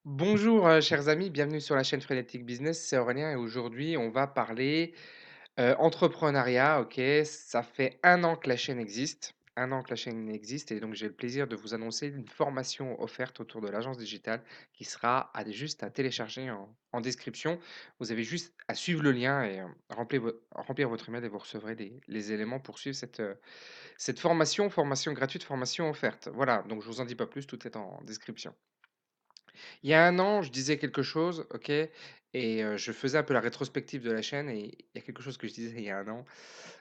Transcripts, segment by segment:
Bonjour, chers amis, bienvenue sur la chaîne Frénétique Business, c'est Aurélien et aujourd'hui on va parler, entrepreneuriat, OK? Ça fait 1 an que la chaîne existe, 1 an que la chaîne existe et donc j'ai le plaisir de vous annoncer une formation offerte autour de l'agence digitale qui sera juste à télécharger en description. Vous avez juste à suivre le lien et remplir votre email et vous recevrez les éléments pour suivre cette formation gratuite, formation offerte. Voilà, donc je vous en dis pas plus, tout est en description. Il y a 1 an, je disais quelque chose, OK? Et je faisais un peu la rétrospective de la chaîne et il y a quelque chose que je disais il y a 1 an,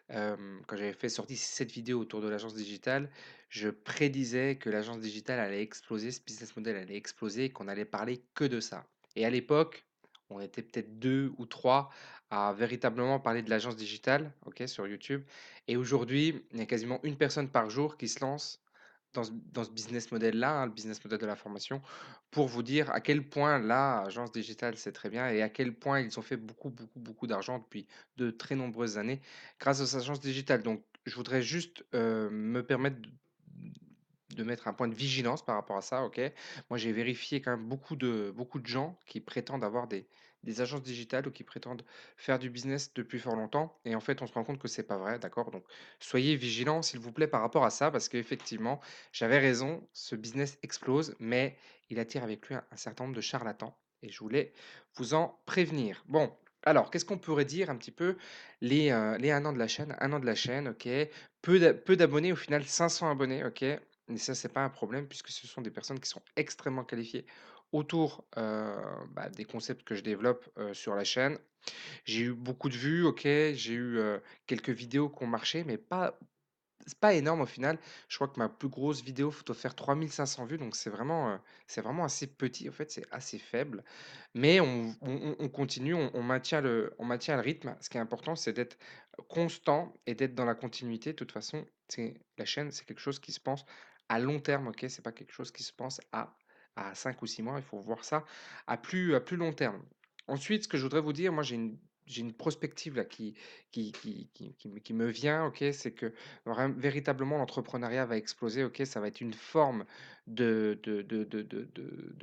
quand j'avais sorti cette vidéo autour de l'agence digitale, je prédisais que l'agence digitale allait exploser, ce business model allait exploser et qu'on allait parler que de ça. Et à l'époque, on était peut-être 2 ou 3 à véritablement parler de l'agence digitale, OK, sur YouTube. Et aujourd'hui, il y a quasiment une personne par jour qui se lance dans ce business model-là, hein, le business model de la formation, pour vous dire à quel point la agence digitale, c'est très bien et à quel point ils ont fait beaucoup, beaucoup, beaucoup d'argent depuis de très nombreuses années grâce aux agences digitales. Donc, je voudrais juste me permettre de mettre un point de vigilance par rapport à ça, OK? Moi, j'ai vérifié quand même beaucoup de gens qui prétendent avoir des agences digitales ou qui prétendent faire du business depuis fort longtemps. Et en fait, on se rend compte que c'est pas vrai, d'accord? Donc, soyez vigilants, s'il vous plaît, par rapport à ça, parce qu'effectivement, j'avais raison, ce business explose, mais il attire avec lui un certain nombre de charlatans. Et je voulais vous en prévenir. Bon, alors, qu'est-ce qu'on pourrait dire un petit peu les 1 an de la chaîne? 1 an de la chaîne, OK. Peu d'abonnés, au final 500 abonnés, OK. Mais ça, c'est pas un problème puisque ce sont des personnes qui sont extrêmement qualifiées autour, des concepts que je développe, sur la chaîne. J'ai eu beaucoup de vues, OK, j'ai eu, quelques vidéos qui ont marché, mais pas c'est pas énorme au final. Je crois que ma plus grosse vidéo doit faire 3 500 vues, donc c'est vraiment assez petit, en fait, c'est assez faible. Mais on continue, on maintient le rythme. Ce qui est important, c'est d'être constant et d'être dans la continuité. De toute façon, c'est la chaîne, c'est quelque chose qui se pense à long terme, OK? C'est pas quelque chose qui se pense à 5 ou 6 mois. Il faut voir ça à plus long terme. Ensuite, ce que je voudrais vous dire, moi, j'ai une prospective là qui me vient, OK? C'est que véritablement l'entrepreneuriat va exploser, OK? Ça va être une forme de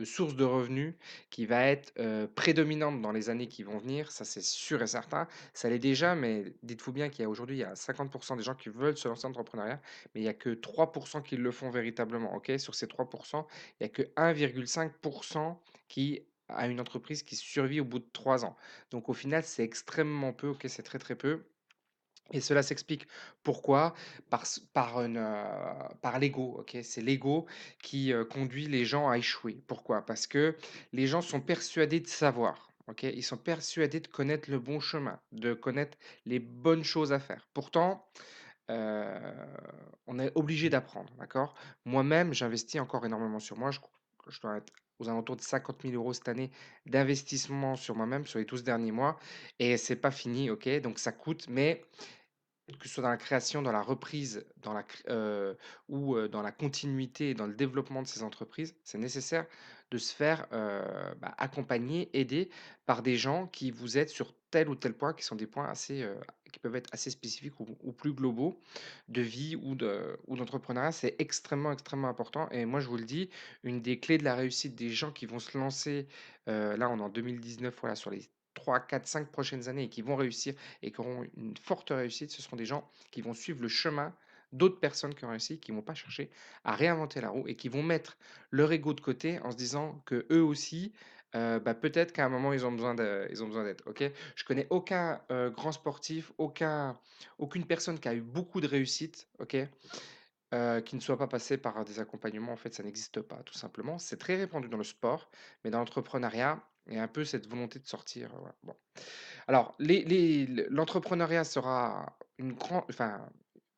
source de revenus qui va être, prédominante dans les années qui vont venir, ça c'est sûr et certain. Ça l'est déjà, mais dites-vous bien qu'il y a aujourd'hui, il y a 50 des gens qui veulent se lancer dans l'entrepreneuriat, mais il y a que 3 qui le font véritablement, OK? Sur ces 3, il y a que 1,5 qui a une entreprise qui survit au bout de 3 ans. Donc au final, c'est extrêmement peu, OK? C'est très, très peu et cela s'explique pourquoi? Par l'ego, OK? C'est l'ego qui, conduit les gens à échouer. Pourquoi? Parce que les gens sont persuadés de savoir, OK? Ils sont persuadés de connaître le bon chemin, de connaître les bonnes choses à faire. Pourtant, heu, on est obligé d'apprendre, d'accord? Moi-même, j'investis encore énormément sur moi. Je dois être aux alentours de 50 000 € cette année d'investissement sur moi-même, sur les 12 derniers mois et c'est pas fini, OK? Donc ça coûte, mais que ce soit dans la création, dans la reprise, dans la continuité et dans le développement de ces entreprises, c'est nécessaire de se faire, accompagner, aider par des gens qui vous aident sur tel ou tel point, qui sont des points assez, qui peuvent être assez spécifiques ou plus globaux de vie ou d'entrepreneuriat. C'est extrêmement, extrêmement important et moi, je vous le dis, une des clés de la réussite des gens qui vont se lancer, là, on est en 2019, voilà, sur les 3, 4, 5 prochaines années et qui vont réussir et qui auront une forte réussite, ce seront des gens qui vont suivre le chemin d'autres personnes qui ont réussi, qui ne vont pas chercher à réinventer la roue et qui vont mettre leur ego de côté en se disant que eux aussi, peut-être qu'à un moment, ils ont besoin d'aide, OK? Je connais aucun, grand sportif, aucune personne qui a eu beaucoup de réussite, OK? Qui ne soit pas passé par des accompagnements, en fait, ça n'existe pas, tout simplement. C'est très répandu dans le sport, mais dans l'entrepreneuriat, il y a un peu cette volonté de sortir, voilà, bon. Alors, l'entrepreneuriat sera une grande, enfin,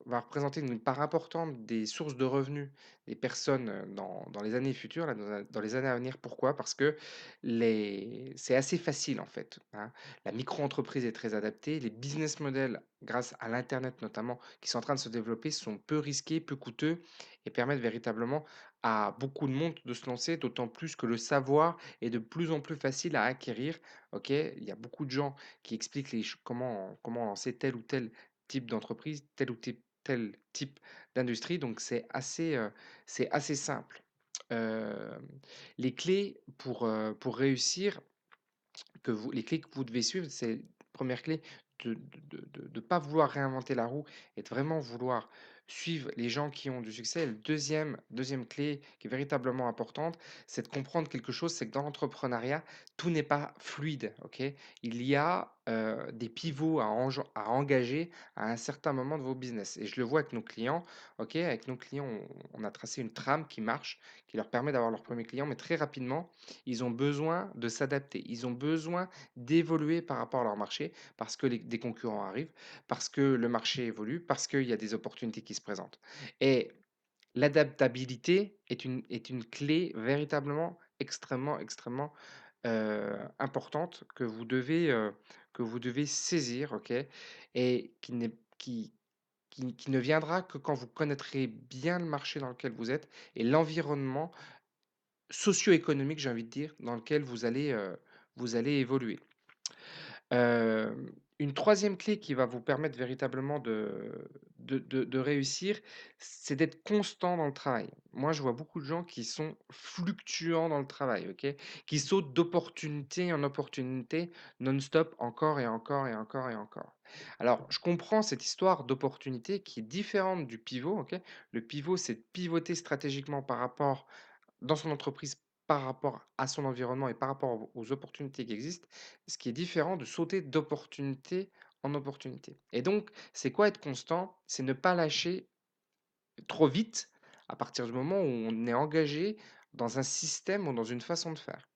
va représenter une part importante des sources de revenus des personnes, dans les années futures, là, dans les années à venir. Pourquoi? Parce que c'est assez facile, en fait, hein. La micro-entreprise est très adaptée. Les business models, grâce à l'internet notamment, qui sont en train de se développer, sont peu risqués, peu coûteux et permettent véritablement à beaucoup de monde de se lancer, d'autant plus que le savoir est de plus en plus facile à acquérir, OK? Il y a beaucoup de gens qui explique comment lancer tel ou tel type d'entreprise, tel type d'industrie, donc c'est assez simple. hem, les clés pour réussir les clés que vous devez suivre, c'est première clé de pas vouloir réinventer la roue et de vraiment vouloir suivre les gens qui ont du succès. Le deuxième clé qui est véritablement importante, c'est de comprendre quelque chose, c'est que dans l'entrepreneuriat, tout n'est pas fluide, OK? Il y a, des pivots à engager à un certain moment de vos business et je le vois avec nos clients, OK? Avec nos clients, on a tracé une trame qui marche, qui leur permet d'avoir leurs premiers clients, mais très rapidement, ils ont besoin de s'adapter. Ils ont besoin d'évoluer par rapport à leur marché parce que des concurrents arrivent, parce que le marché évolue, parce qu'il y a des opportunités qui se présentent. Et l'adaptabilité est une clé véritablement extrêmement importante que vous devez saisir, ok, et qui ne viendra que quand vous connaîtrez bien le marché dans lequel vous êtes et l'environnement socio-économique, j'ai envie de dire, dans lequel vous allez évoluer. Une troisième clé qui va vous permettre véritablement de réussir, c'est d'être constant dans le travail. Moi, je vois beaucoup de gens qui sont fluctuants dans le travail, OK? Qui sautent d'opportunité en opportunité non-stop, encore et encore et encore et encore. Alors, je comprends cette histoire d'opportunité qui est différente du pivot, OK? Le pivot, c'est de pivoter stratégiquement par rapport dans son entreprise par rapport à son environnement et par rapport aux opportunités qui existent, ce qui est différent de sauter d'opportunité en opportunité. Et donc, c'est quoi être constant? C'est ne pas lâcher trop vite à partir du moment où on est engagé dans un système ou dans une façon de faire.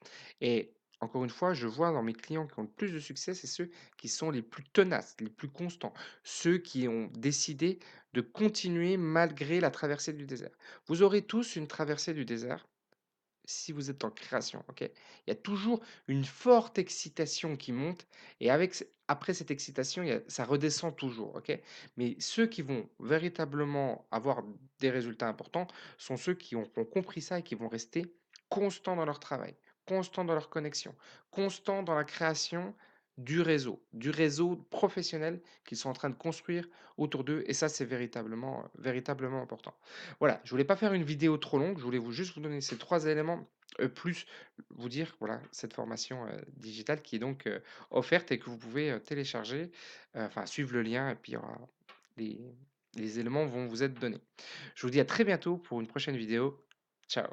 Et encore une fois, je vois dans mes clients qui ont le plus de succès, c'est ceux qui sont les plus tenaces, les plus constants, ceux qui ont décidé de continuer malgré la traversée du désert. Vous aurez tous une traversée du désert si vous êtes en création, OK? Il y a toujours une forte excitation qui monte et après cette excitation, ça redescend toujours, OK? Mais ceux qui vont véritablement avoir des résultats importants sont ceux qui ont compris ça et qui vont rester constants dans leur travail, constants dans leur connexion, constants dans la création du réseau professionnel qu'ils sont en train de construire autour d'eux et ça, c'est véritablement important. Voilà, je voulais pas faire une vidéo trop longue, je voulais juste vous donner ces 3 éléments, plus vous dire, voilà, cette formation, digitale qui est donc, offerte et que vous pouvez, télécharger, enfin suivre le lien et puis il y aura les les éléments vont vous être donnés. Je vous dis à très bientôt pour une prochaine vidéo. Ciao.